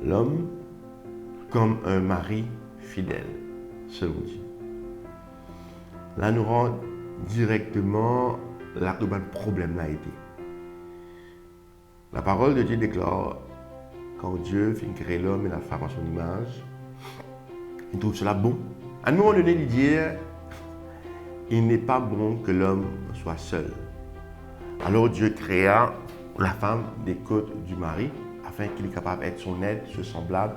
l'homme comme un mari fidèle, selon Dieu. Là, nous rentrons directement là où le problème a été. La parole de Dieu déclare, quand Dieu fit créer l'homme et la femme à son image, il trouve cela bon. À un moment donné, il dit, il n'est pas bon que l'homme soit seul. Alors Dieu créa la femme des côtes du mari, afin qu'il est capable d'être son aide, son semblable,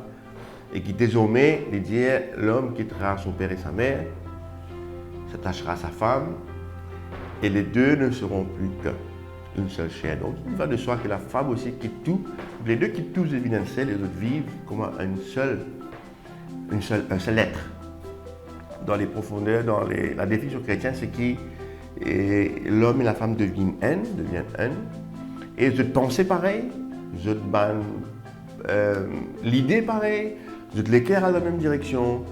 et qui désormais, il dit, l'homme quittera son père et sa mère, s'attachera à sa femme, et les deux ne seront plus qu'une seule chair. Donc il va de soi que la femme aussi quitte tout, les deux quittent tous, deviennent un seul, et les autres vivent comme un seul être. Dans les profondeurs, la définition chrétienne, c'est que l'homme et la femme deviennent un, et ils ont pensé pareil, ils ont l'idée pareille, ils ont l'équerre à la même direction,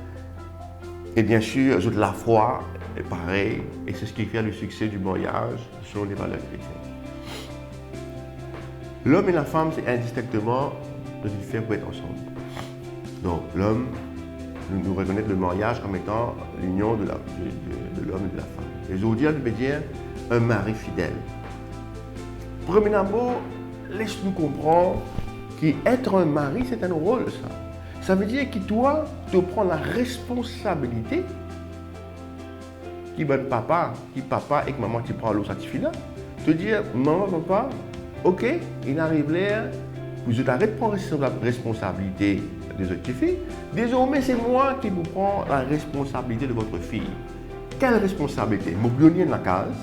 et bien sûr, ils ont la foi est pareil, et c'est ce qui fait le succès du mariage selon les valeurs chrétiennes. L'homme et la femme, c'est indistinctement de faire pour être ensemble. Donc l'homme, nous reconnaître le mariage comme étant l'union de l'homme et de la femme. Et aujourd'hui, on veut dire un mari fidèle. Premier d'abord, laisse-nous comprendre qu'être un mari, c'est un rôle, ça. Ça veut dire que toi, tu prends la responsabilité qui bon papa et que maman qui prend l'eau là. Te dire, maman, papa, ok, il arrive là, vous arrêtez de prendre la responsabilité des autres filles. Désormais, c'est moi qui vous prends la responsabilité de votre fille. Quelle responsabilité? Moi, je donne la case,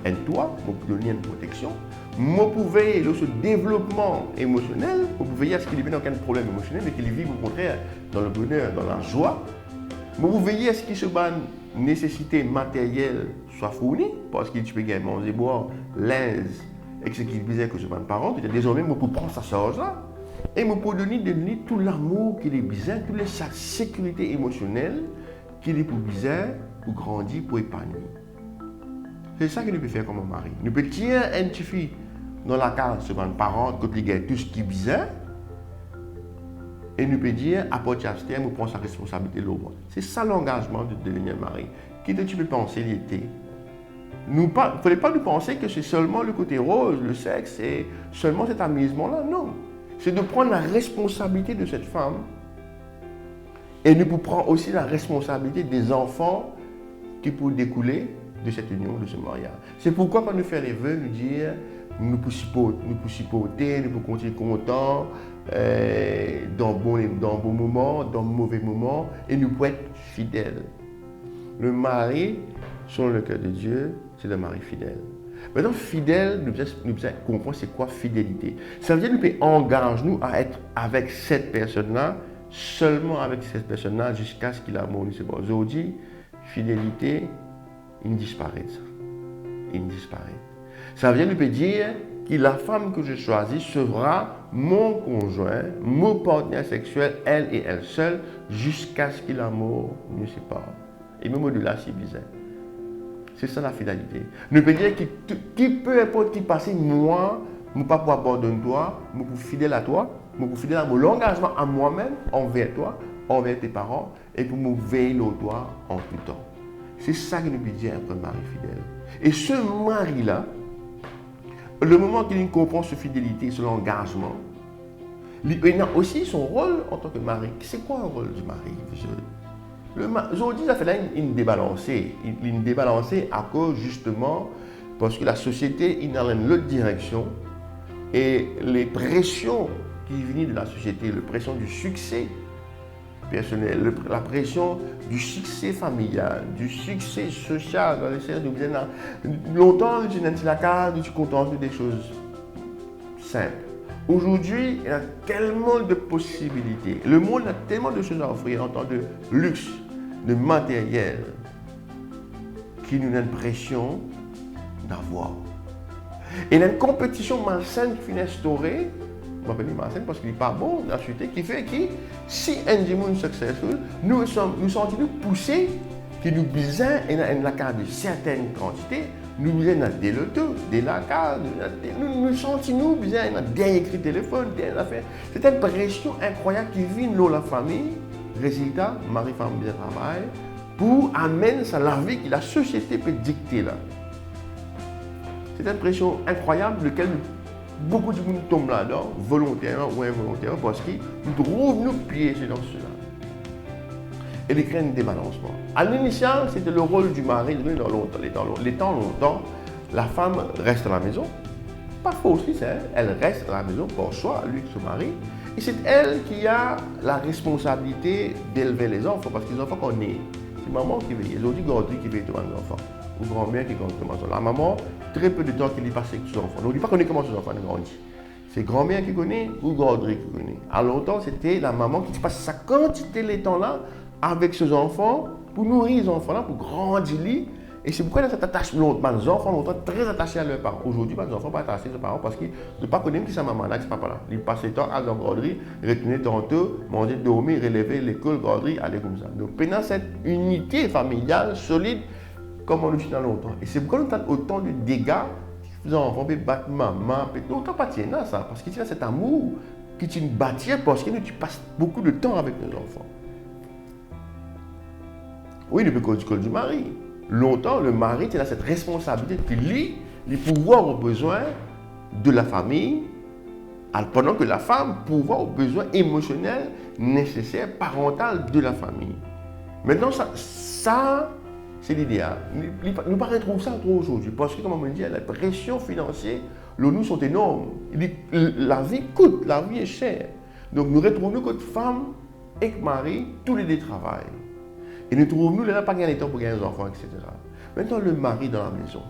et toi, moi, je donne une protection. Moi, vous veillez sur ce développement émotionnel, vous veillez à ce qu'il n'y ait aucun problème émotionnel, mais qu'il vive au contraire dans le bonheur, dans la joie. Moi, vous veillez à ce qu'il se bat nécessité matérielle soit fournie, parce qu'il peut gagner manger, boire, l'aise, et que ce qu'il disait que je m'en parents, désormais, moi, pour prendre sa charge-là, et moi, pour donner tout l'amour qu'il est besoin, toute sa sécurité émotionnelle qu'il est pour besoin, pour grandir, pour épanouir. C'est ça que nous pouvons faire comme un mari. Nous pouvons tirer un petit fille dans la case de mes parents, quand il gagne tout ce qui est besoin, et nous pouvons dire, à partir de ce nous prenons sa responsabilité de l'autre. C'est ça l'engagement de devenir mari. Qui tu peux penser l'été? Il ne fallait pas nous penser que c'est seulement le côté rose, le sexe, et seulement cet amusement-là. Non. C'est de prendre la responsabilité de cette femme. Et nous pouvons prendre aussi la responsabilité des enfants qui peuvent découler de cette union, de ce mariage. C'est pourquoi quand nous faisons les vœux, nous dire, nous pouvons supporter, nous pouvons continuer contents, dans bons moments, dans mauvais moments, et nous pouvons être fidèles. Le mari, selon le cœur de Dieu, c'est le mari fidèle. Maintenant, fidèle, nous devons comprendre c'est quoi fidélité. Ça veut dire que nous pouvons engager nous à être avec cette personne-là, seulement avec cette personne-là, jusqu'à ce qu'il a amour. Aujourd'hui, fidélité, il disparaît. Il disparaît. Ça veut dire que nous pouvons dire que la femme que je choisis sera mon conjoint, mon partenaire sexuel, elle et elle seule, jusqu'à ce que l'amour nous sépare. Et même au-delà, c'est bizarre. C'est ça la fidélité. Nous pouvons dire que qui peu importe qui passe, moi, je ne peux pas abandonner toi, je suis fidèle à toi, je suis fidèle à mon engagement à moi-même, envers toi, envers tes parents, et pour me veiller au toi en tout temps. C'est ça que nous pouvons dire un mari fidèle. Et ce mari-là, le moment qu'il comprend cette fidélité, ce engagement, il a aussi son rôle en tant que mari. C'est quoi le rôle du mari? Aujourd'hui, ça fait là une débalancée. Une débalancée à cause justement parce que la société est dans l'autre direction et les pressions qui viennent de la société, la pression du succès personnel, la pression du succès familial, du succès social dans les séries de bien longtemps, tu n'as pas la carte, tu contentes des choses simples. Aujourd'hui, il y a tellement de possibilités. Le monde a tellement de choses à offrir en tant que luxe, de matériel, qui nous donne pression d'avoir. Et il y a une compétition malsaine qui finit instaurée, je m'appelle malsaine parce qu'il n'est pas bon dans la société, qui fait que si un monde successful, nous sommes poussés, qui nous besoin et la carte de certaines quantités Nous besoin des lotos, des lacards, nous sentons besoin d'un écrit téléphone, des affaires. C'est une pression incroyable qui vit dans la famille. Résultat, mari-femme bien travail pour amener ça la vie que la société peut dicter là. C'est une pression incroyable laquelle beaucoup de monde tombent là-dedans, volontairement ou involontairement, parce qu'ils trouvent nous piéger dans cela. Et ils craignent des balancements. À l'initial, c'était le rôle du mari dans les temps longtemps. La femme reste à la maison. Pas faux aussi, elle reste à la maison pour soi, lui, son mari. Et c'est elle qui a la responsabilité d'élever les enfants, parce que les enfants qu'on est, c'est maman qui veille. Aujourd'hui, Gaudry qui veille tous les enfants. Ou grand-mère qui compte les enfants. La maman, très peu de temps qu'il y passe avec ses enfants. Donc, il ne dit pas qu'on comment ses enfants grandissent. C'est grand-mère qui connaît ou Gaudry qui connaît. À longtemps, c'était la maman qui passe sa quantité de temps-là avec ses enfants, pour nourrir les enfants-là, pour grandir. Et c'est pourquoi il y a cette attachement. Les enfants sont très attachés à leurs parents. Aujourd'hui, les enfants ne sont pas attachés à leurs parents parce qu'ils ne pas connaissent qui c'est maman là, qui papa là. Ils passent le temps à la garderie, retourner tantôt, manger, dormir, relever l'école, garderie, aller comme ça. Donc, pendant cette unité familiale solide, comme on le dit dans longtemps. Et c'est pourquoi nous avons autant de dégâts. Les enfants peuvent battre maman, nous ne pas tirer ça, parce qu'il y a cet amour qui est une bâtisse parce que tu passes beaucoup de temps avec nos enfants. Oui, depuis qu'on dit du mari. Longtemps, le mari a cette responsabilité que lui, les pouvoirs ont besoin de la famille, pendant que la femme pouvoir aux besoins émotionnels nécessaires, parentaux de la famille. Maintenant, ça c'est l'idéal. Nous ne pas retrouver ça trop aujourd'hui, parce que, comme on me dit, la pression financière, nous sont énormes. La vie coûte, la vie est chère. Donc, nous retrouvons que femme et mari, tous les deux travaillent. Et nous trouvons, nous, là, pas gagner de temps pour gagner des enfants, etc. Maintenant, le mari dans la maison.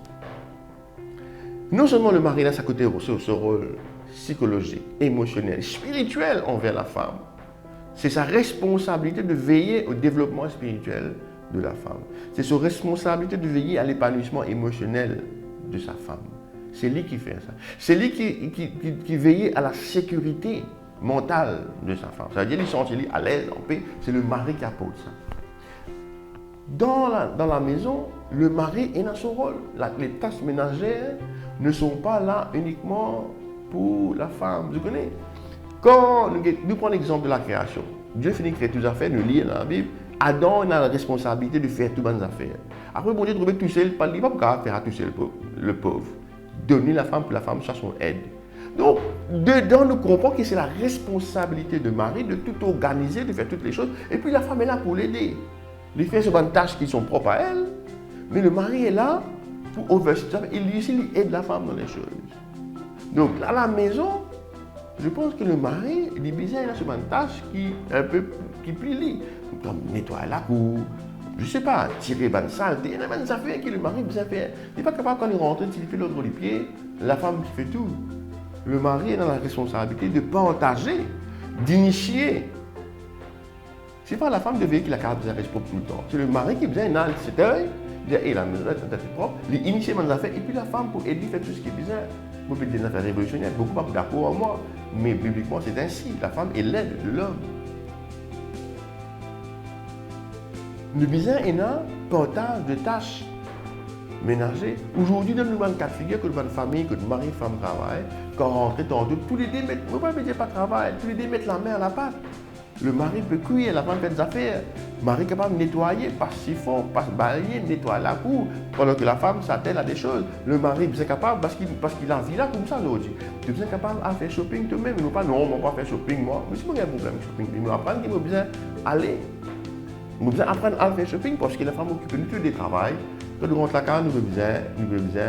Non seulement le mari a sa côté ce rôle psychologique, émotionnel, spirituel envers la femme. C'est sa responsabilité de veiller au développement spirituel de la femme. C'est sa responsabilité de veiller à l'épanouissement émotionnel de sa femme. C'est lui qui fait ça. C'est lui qui veille à la sécurité mentale de sa femme. C'est-à-dire qu'il se sentit à l'aise, en paix. C'est le mari qui apporte ça. Dans la maison, le mari est dans son rôle. Les tâches ménagères ne sont pas là uniquement pour la femme. Vous connaissez? Quand nous prenons l'exemple de la création, Dieu finit de créer toutes les affaires, nous lisons dans la Bible. Adam a la responsabilité de faire toutes les affaires. Après, bon Dieu trouve tout seul, il ne peut pas faire tout seul le pauvre. Donner la femme pour la femme, ça son aide. Donc, dedans, nous comprenons que c'est la responsabilité de mari de tout organiser, de faire toutes les choses. Et puis la femme est là pour l'aider. Il fait ces bonnes tâches qui sont propres à elle, mais le mari est là pour oversee. Il aide la femme dans les choses. Donc, à la maison, je pense que le mari, il est besoin de ces bonnes tâches qui plient. Comme nettoyer la cour, je ne sais pas, tirer bonne saleté. Il y a des affaires que le mari besoin faire. Il n'est pas capable quand il rentre, il fait l'autre les pieds, la femme qui fait tout. Le mari est dans la responsabilité de partager, d'initier. Ce n'est pas la femme de veiller qui la carte de responsable tout le temps. C'est le mari qui besoin dans cet œil, dire la maison est propre, l'initier dans les affaires, et puis la femme pour aider faire tout ce qui est besoin. Vous pouvez dire des affaires révolutionnaires, beaucoup pas d'accord avec moi, mais bibliquement c'est ainsi. La femme est l'aide de l'homme. Le besoin est un partage de tâches ménagères. Aujourd'hui, dans le cas de figure que dans famille, que le mari et femme travaillent, quand on rentre tantôt, tous les deux mettent, vous ne pouvez pas dire pas de travail, tous les deux mettent la main à la pâte. Le mari peut cuire, la femme fait des affaires. Le mari est capable de nettoyer, passe siphon, passe balayer, nettoyer la cour, pendant que la femme s'attelle à des choses. Le mari est capable parce qu'il a vie là comme ça aujourd'hui. Tu es capable de faire shopping toi-même, mais pas non, on ne va pas faire shopping moi. Mais si moi j'ai un problème de shopping, il faut apprendre qu'il faut besoin aller. Nous devons apprendre à faire shopping parce que la femme occupe nous du travail. Quand nous rentrons la carte, nous devons besoin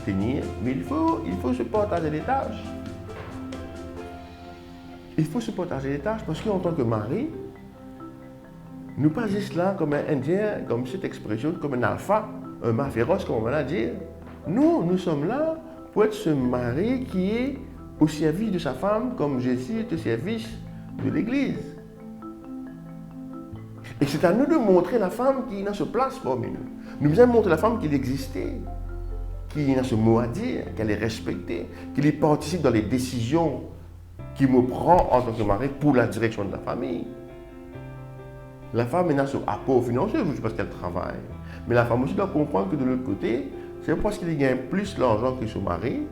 tenir. Mais il faut se partager les tâches. Il faut se partager les tâches parce qu'en tant que mari, nous pas juste là comme un Indien, comme cette expression, comme un alpha, un mât féroce, comme on va dire. Non, nous sommes là pour être ce mari qui est au service de sa femme, comme Jésus est au service de l'Église. Et c'est à nous de montrer la femme qui a sa place parmi nous. Nous devons montrer la femme qu'il existait, qui a ce mot à dire, qu'elle est respectée, qu'elle participe dans les décisions qu'il me prend en tant que mari pour la direction de la famille. La femme est dans ce apport financier, juste parce qu'elle travaille. Mais la femme aussi doit comprendre que de l'autre côté, C'est parce qu'il gagne plus l'argent que son mari,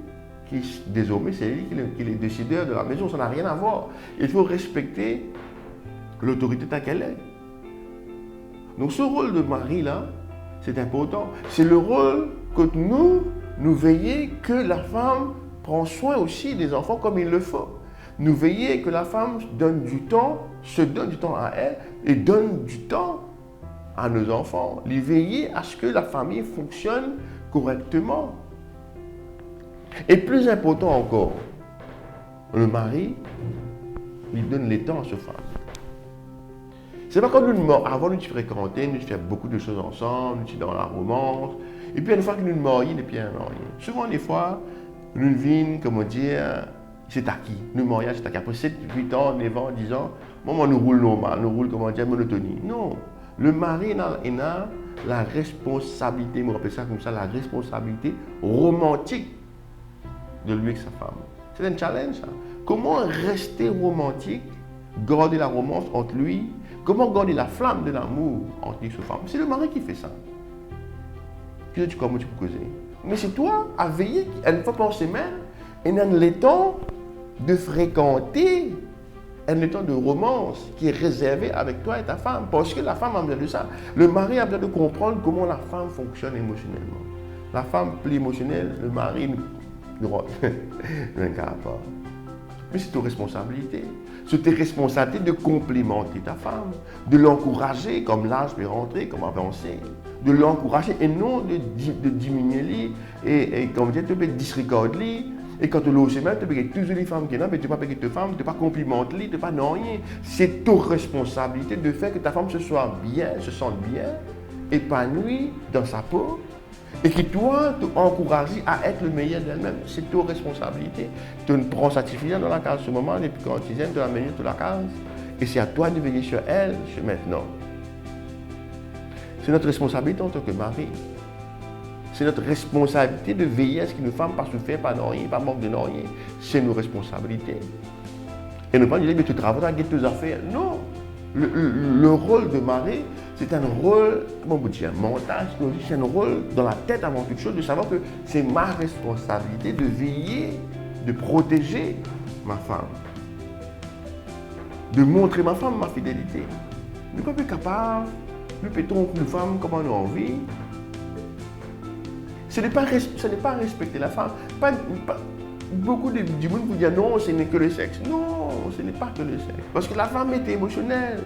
qui désormais c'est lui qui est le décideur de la maison, ça n'a rien à voir. Il faut respecter l'autorité telle qu'elle est. Donc ce rôle de mari là, c'est important. C'est le rôle que nous veillons que la femme prend soin aussi des enfants comme il le faut. Nous veillons que la femme donne du temps, se donne du temps à elle et donne du temps à nos enfants. Les veiller à ce que la famille fonctionne correctement. Et plus important encore, le mari, il donne les temps à sa femme. C'est pas comme nous, avant nous fréquenter, nous faisons beaucoup de choses ensemble, nous sommes dans la romance. Et puis une fois que nous nous marions, et puis souvent des fois, nous vîmes, comment dire, c'est acquis. Nous mariage, c'est acquis. Après 7, 8 ans, 9 ans, 10 ans, moi, nous roule normal, nous roule, comment dire, monotonie. Non. Le mari a la responsabilité, on appelle ça comme ça, la responsabilité romantique de lui avec sa femme. C'est un challenge, ça. Comment rester romantique, garder la romance entre lui, comment garder la flamme de l'amour entre lui et sa femme. C'est le mari qui fait ça. Comment tu peux causer. Mais c'est toi à veiller, une fois par semaine, et dans le temps de fréquenter un temps de romance qui est réservé avec toi et ta femme. Parce que la femme a besoin de ça. Le mari a besoin de comprendre comment la femme fonctionne émotionnellement. La femme plus émotionnelle, le mari ne regarde pas. Mais c'est ta responsabilité. C'est ta responsabilité de complémenter ta femme, de l'encourager comme l'âge peut rentrer, comme avancer, de l'encourager et non de diminuer et comme dire, tu peux disregarder. Et quand tu es au chemin, tu peux toujours les femmes qui sont là, mais tu ne peux pas payer tes femmes, tu ne peux pas complimenter, tu ne peux pas non rien. C'est ta responsabilité de faire que ta femme se sente bien, épanouie dans sa peau, et qui doit t'encourager à être le meilleur d'elle-même. C'est ta responsabilité. Tu prends satisfaction dans la case ce moment, et puis quand tu aimes, tu la meilleure de la case. Et c'est à toi de veiller sur elle, maintenant. C'est notre responsabilité en tant que mari. C'est notre responsabilité de veiller à ce que nos femmes ne pas souffrir, pas rien, pas manque de rien. C'est nos responsabilités. Et ne pas dire, mais tu travailles avec tes affaires. Non. Le rôle de mari, c'est un rôle, comment vous dire, mental, c'est un rôle dans la tête avant toute chose, de savoir que c'est ma responsabilité de veiller, de protéger ma femme. De montrer ma femme ma fidélité. Nous ne sommes pas capables, nous pétons une femme comme on a envie. Ce n'est pas respecter la femme. Beaucoup de monde vous disent non, ce n'est que le sexe. Non, ce n'est pas que le sexe. Parce que la femme est émotionnelle.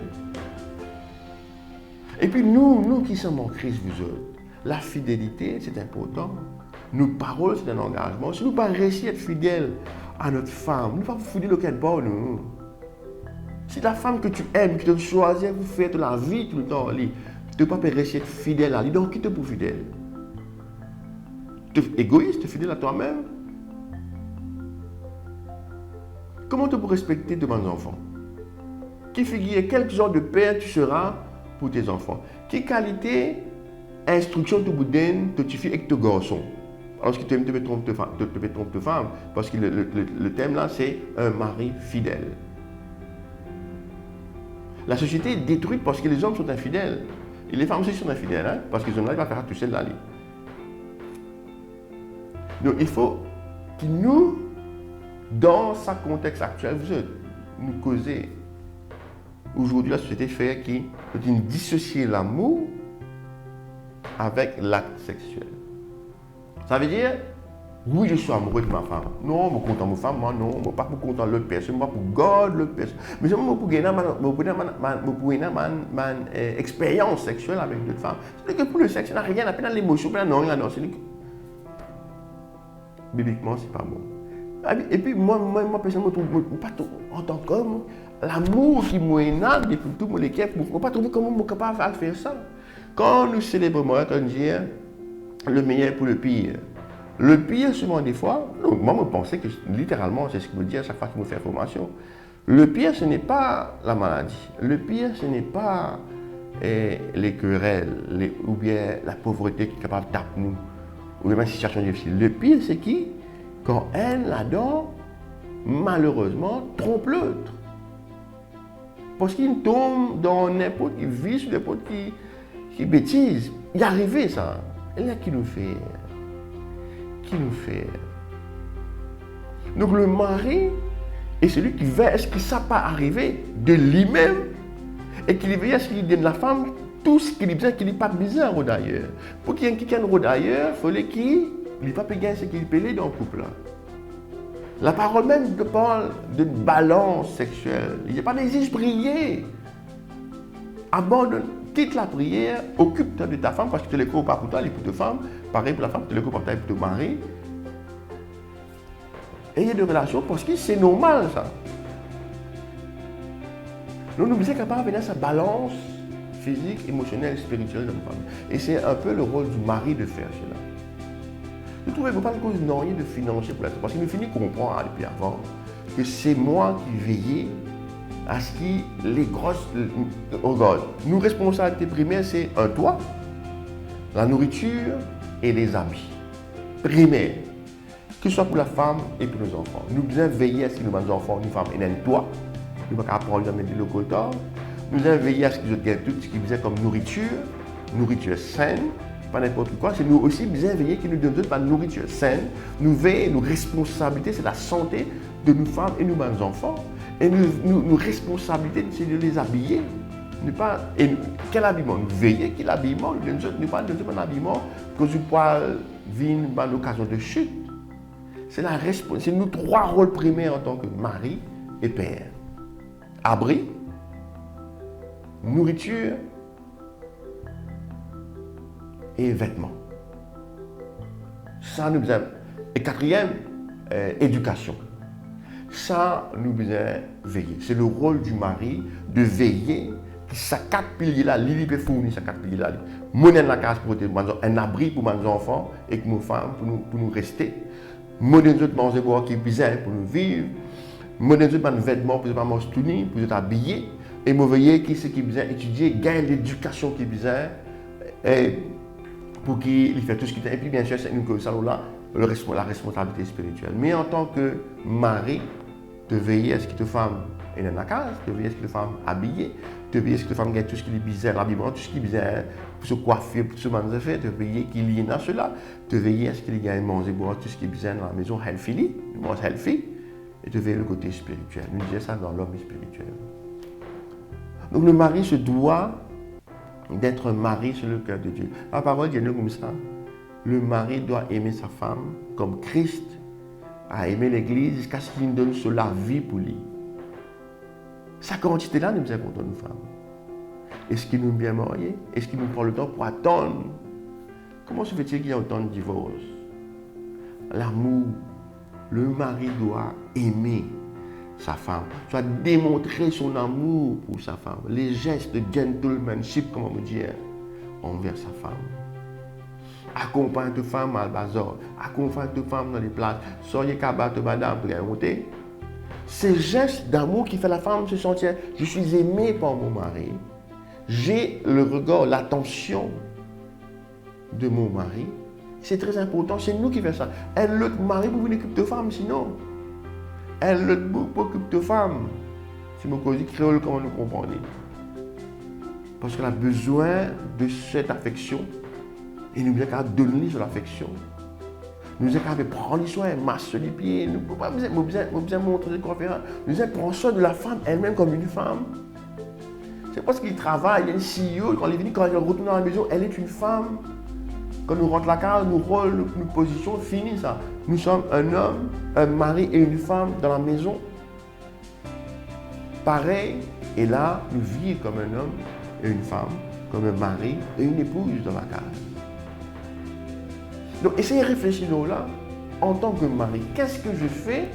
Et puis nous qui sommes en crise, vous autres, la fidélité, c'est important. Nos paroles, c'est un engagement. Si nous ne pas réussir à être fidèles à notre femme, nous ne pas vous foutre lequel bord, nous. Si la femme que tu aimes, qui te choisit, vous faites la vie tout le temps, tu ne peux pas réussir à être fidèle à lui. Donc, qui te pour fidèle? Tu es égoïste, tu es fidèle à toi-même. Comment tu peux respecter tes enfants? Qui figure, quel genre de père tu seras pour tes enfants? Quelle qualité, instruction tu vous donnes, tu fais avec tes garçons? Alors que tu aimes te tromper tes femmes, parce que le thème là, c'est un mari fidèle. La société est détruite parce que les hommes sont infidèles. Et les femmes aussi sont infidèles, hein, parce qu'ils ont là, ils vont faire toucher la ligne. Donc il faut que nous, dans ce contexte actuel, nous causer. Aujourd'hui, la société fait qui dissocier l'amour avec l'acte sexuel. Ça veut dire, oui, je suis amoureux de ma femme. Non, je suis content de ma femme, moi non, je ne suis pas content de l'autre personne, je suis pour garder l'autre personne. Mais je suis pour ma expérience sexuelle avec d'autres femmes. C'est que pour le sexe, il n'y a rien à faire dans l'émotion, non, c'est bibliquement, c'est pas bon. Et puis, moi personnellement, en tant qu'homme, l'amour qui m'énerve depuis tout mon équipe, je ne peux pas trouver comment je suis capable de faire ça. Quand nous célébrons, quand on dit le meilleur pour le pire. Le pire, souvent des fois, moi je pensais que littéralement, c'est ce que je me dis à chaque fois que je me fais formation. Le pire, ce n'est pas la maladie. Le pire, ce n'est pas les querelles, ou bien la pauvreté qui est capable de taper nous. Ou même une situation difficile. Le pire, c'est qui, quand elle, là-dedans, malheureusement, trompe l'autre. Parce qu'il tombe dans n'importe qui vit sur n'importe qui bêtise. Il est arrivé ça. Et là, qui nous fait qui nous fait. Donc le mari est celui qui veille à ce que ça ne pas arriver de lui-même et qu'il veille à ce qu'il donne à la femme tout ce qu'il a besoin, qu'il n'a pas besoin d'ailleurs. Pour qu'il y ait quelqu'un d'ailleurs, il fallait qu'il n'ait pas gagner ce qu'il peut dans le couple. La parole même parle de balance sexuelle. Il n'y a pas d'exige prier. Abandonne, quitte la prière, occupe-toi de ta femme parce que tu es le corps pas pour toi, il est pour ta femme. Pareil pour la femme, tu es le corps pour ton mari. Ayez des relations parce que c'est normal ça. Nous nous sommes capables de venir sa balance physique, émotionnelle, spirituelle dans notre famille. Et c'est un peu le rôle du mari de faire cela. Vous trouvez pas de cause non de financier pour la parce qu'il nous finit comprendre depuis avant que c'est moi qui veillais à ce que les grosses. Regarde, nos responsabilités primaires, c'est un toit, la nourriture et les habits. Primaire. Que ce soit pour la femme et pour nos enfants. Nous devons veiller à ce que nos enfants, nos femmes aient un toit. Nous ne pouvons pas apprendre à mettre le coton. Nous devons veiller à ce qu'ils aient tout ce qu'ils besoin comme nourriture saine, pas n'importe quoi. C'est nous aussi besoin veiller qu'ils nous donnent de la nourriture saine. Nous veillons, nos responsabilités, c'est la santé de nos femmes et nos enfants. Et nos responsabilités, c'est de les habiller. Quel habillement? Nous veillons quel habillement, nous ne pas donner un habillement que je poil vient à l'occasion de chute. C'est nos trois rôles primaires en tant que mari et père. Abri, nourriture et vêtements. Ça, nous besoin. Et quatrième, éducation. Ça, nous besoin veiller. C'est le rôle du mari de veiller que ces quatre piliers-là, il peut fournir ces quatre piliers-là. Monnaie dans la case pour un abri pour mes enfants et pour nos femmes, pour nous rester. Monnaie de manger boire qui est besoin pour nous vivre. Monnaie de vêtements pour nous manger tout nu, pour nous habiller. Et me veiller qui c'est qui est besoin étudier, gagner l'éducation qui est besoin pour qu'il fasse tout ce qu'il a. Et puis bien sûr, c'est nous que ça là, la responsabilité spirituelle. Mais en tant que mari, de veiller à ce que ta femme est dans la case, de veiller à ce que ta femme est habillée, de veiller à ce que ta femme gagne tout ce qui est bizarre, l'habillement, tout ce qui est bizarre, pour se coiffer, pour se manger, de veiller qu'il y ait dans cela, de veiller à ce qu'il gagne manger, boire tout ce qui est bizarre dans la maison, healthy, mange healthy, et de veiller le côté spirituel. Nous disons ça dans l'homme spirituel. Donc le mari se doit d'être un mari sur le cœur de Dieu. La parole dit comme ça. Le mari doit aimer sa femme comme Christ a aimé l'Église jusqu'à ce qu'il donne sur la vie pour lui. Sa quantité-là nous est pour nos femmes. Est-ce qu'il nous est bien marié? Est-ce qu'il nous prend le temps pour attendre? Comment se fait-il qu'il y a autant de divorces? L'amour. Le mari doit aimer sa femme, doit démontrer son amour pour sa femme. Les gestes de gentlemanship, comment me dire, envers sa femme. Accompagne ta femme à le bazar, accompagne ta femme dans les places, soyez capable de madame pour la monter. Ces gestes d'amour qui fait la femme se sentir, je suis aimé par mon mari, j'ai le regard, l'attention de mon mari. C'est très important, c'est nous qui faisons ça. Elle le mari pour venir occuper de femme, sinon. Elle le pour occuper de femme. C'est mon cause créole, comment nous comprenons. Parce qu'elle a besoin de cette affection. Et nous devons donner sur l'affection. Nous devons prendre soin, masser les pieds. Nous devons besoin montrer des conférences. Nous devons prendre soin de la femme elle-même comme une femme. C'est parce qu'il travaille, il y a une CEO, quand elle retourne dans la maison, elle est une femme. Quand nous rentrons la case, nous rôles, nos positions, fini ça. Nous sommes un homme, un mari et une femme dans la maison. Pareil, et là, nous vivons comme un homme et une femme, comme un mari et une épouse dans la case. Donc, essayez de réfléchir là, en tant que mari, qu'est-ce que je fais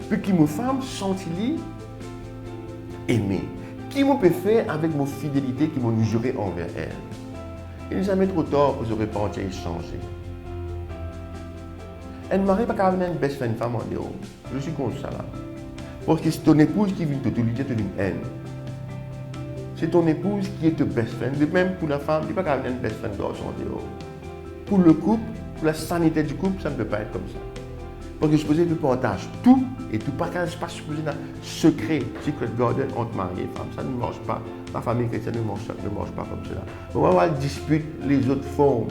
pour que mes femmes sentent aimées? Qui me peut faire avec mon fidélité qui m'ont juré envers elles? Il n'est jamais trop tard pour se repentir et changer. Un mari n'est pas capable de best friend femme en dehors. Je suis contre ça là. Parce que c'est ton épouse qui vient te dire que tu as une haine. C'est ton épouse qui est ton best friend. De même pour la femme, tu n'es pas capable de best friend garçon en dehors. Pour le couple, pour la sanité du couple, ça ne peut pas être comme ça. Parce que je supposé que tu partages tout et tu partages pas supposé dans secret, secret garden entre mari et femme. Ça ne marche pas. La famille chrétienne ne marche pas comme cela. On va avoir dispute les autres formes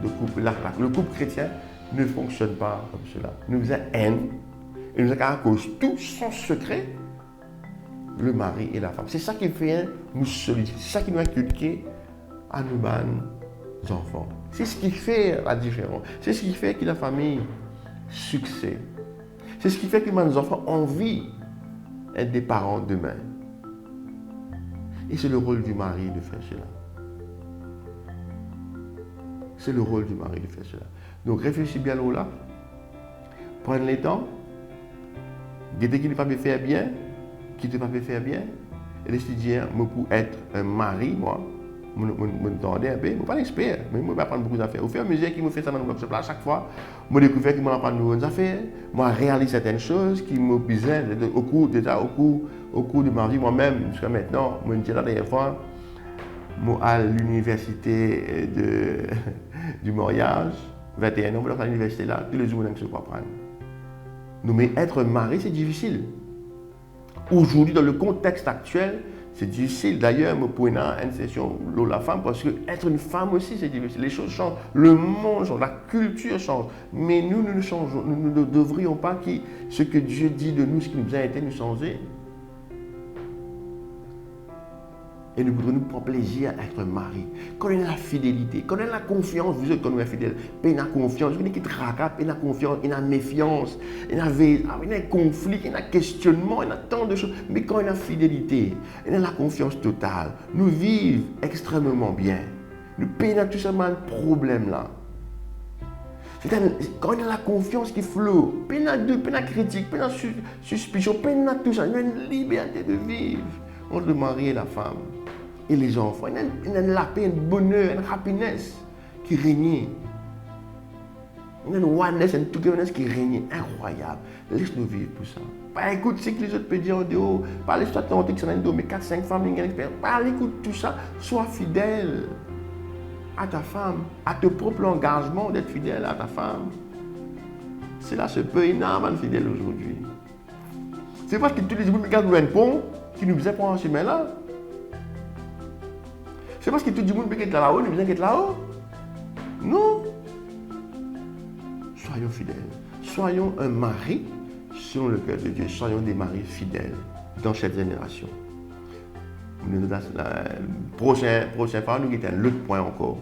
Le couple chrétien ne fonctionne pas comme cela. Nous faisons haine. Et nous avons à cause tout sans secret le mari et la femme. C'est ça qui fait nous solidifier. C'est ça qui nous inculque à nos enfants. C'est ce qui fait la différence. C'est ce qui fait que la famille succès. C'est ce qui fait que nos enfants ont envie d'être des parents demain. Et c'est le rôle du mari de faire cela. C'est le rôle du mari de faire cela. Donc réfléchis bien là. Prenez le temps. Dites qui ne peut pas faire bien, qui ne peut pas faire bien. Et laissez dire, moi pour être un mari, moi, je m'entendais un peu, je ne suis pas expert, mais je vais apprendre beaucoup d'affaires. Au fur et à mesure qu'il me fait ça dans le workshop, à chaque fois, je découvre qu'il m'apprend de nouvelles affaires, moi réalise certaines choses qui me pisaient au cours de ma vie moi-même, jusqu'à maintenant. Je me dis la dernière fois, moi à l'université du mariage, 21 ans, je suis à l'université là, tous les jours, je ne sais pas apprendre. Non, mais être marié, c'est difficile. Aujourd'hui, dans le contexte actuel, c'est difficile. D'ailleurs, je prends une session de la femme parce que être une femme aussi, c'est difficile. Les choses changent, le monde change, la culture change. Mais nous ne devrions pas que ce que Dieu dit de nous, ce qui nous a été, nous changer. Et nous pouvons nous prendre plaisir à être mariés. Quand on a la fidélité, quand on a la confiance, vous êtes quand on est fidèle, on a confiance, on a qui tracasse, on a confiance, on a méfiance, on a un conflit, on a questionnement, on a tant de choses. Mais quand on a la fidélité, on a la confiance totale, nous vivons extrêmement bien. Nous payons tout simplement un problème là. Quand on a la confiance qui flotte, on a doute, on a critique, on a suspicion, on a tout ça, on a une liberté de vivre entre le mari et la femme. Et les enfants, il y a la paix, un bonheur, une happiness qui règne. Il y a une oneness, une togetherness qui règne. Incroyable. Laisse-nous vivre tout ça. Pas écoute ce que les autres peuvent dire en dehors. Pas l'histoire de ton que c'est mais 4-5 femmes, il y a une expérience. Pas écoute tout ça. Sois fidèle à ta femme, à ton propre engagement d'être fidèle à ta femme. C'est là ce peu énorme fidèle aujourd'hui. C'est parce que tous les jours, nous un pont qui nous faisait prendre ce chemin-là. C'est parce que tout le monde qui est là-haut, nous besoin d'être là-haut. Non. Soyons fidèles. Soyons un mari selon le cœur de Dieu. Soyons des maris fidèles dans cette génération. Le prochain fois, nous avons un autre point encore.